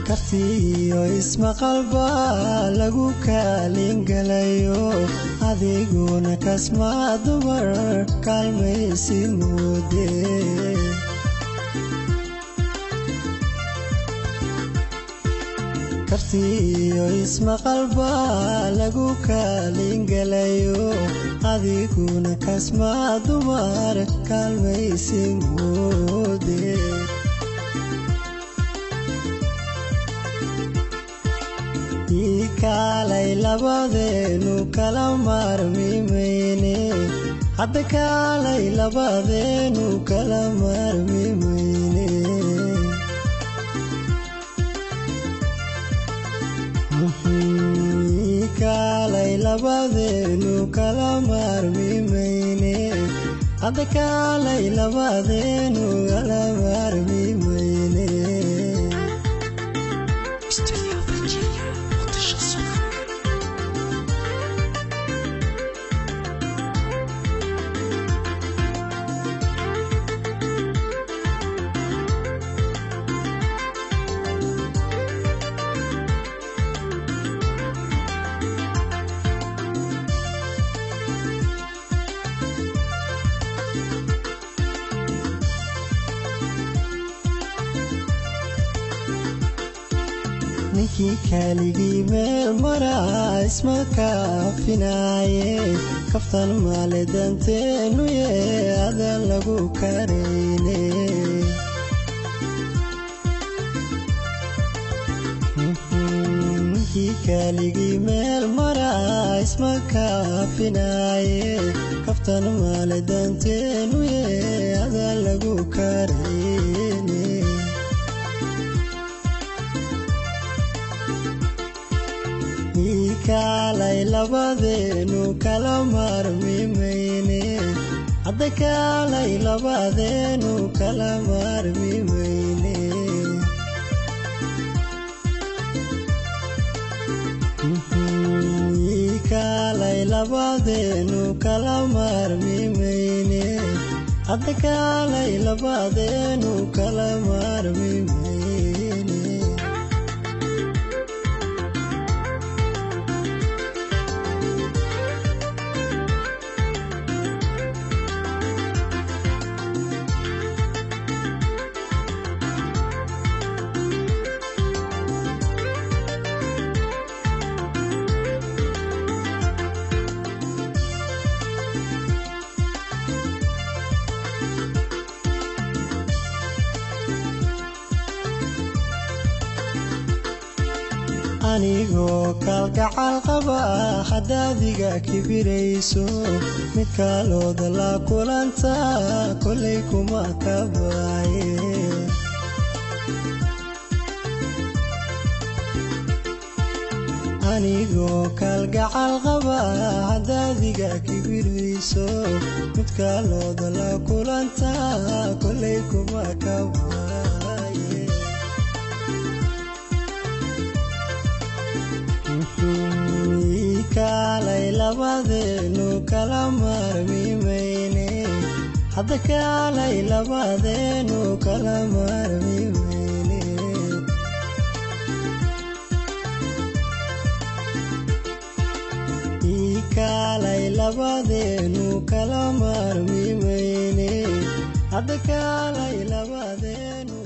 Karti iyo isma qalba lagu kaalin galayo adiguna kasma dumar kalmaysi moode Karti iyo isma qalba lagu kaalin galayo adiguna kasma dumar kalmaysi moode Kalay labadeenu kala marmi mayne hadda kalay labadeenu kala marmi mayne kalay labadeenu kala marmi mayne hadda kalay labadeenu kala marmi mayne Niki kaligi meel mara isma kaafinaye kaftan maaledanteenu ye adan lagu kareyne Niki kaligi meel mara isma kaafinaye kaftan maaledanteenu ye adan lagu kareyne Kalay labadeenu kala marmi mayne hadda kalay labadeenu kala marmi mayne kalay labadeenu kala marmi mayne hadda kalay labadeenu kala marmi mayne Anigo kalgacal qaba hadadiga kibirayso mid kalooda la kulanta kulay kuma kabaye Anigo kalgacal qaba hadadiga kibirayso mid kalooda la kulanta kulay kuma kabaye Kalay labadeenu kala marmi mayne hadda kalay labadeenu kala marmi mayne kalay labadeenu kala marmi mayne hadda kalay labadeenu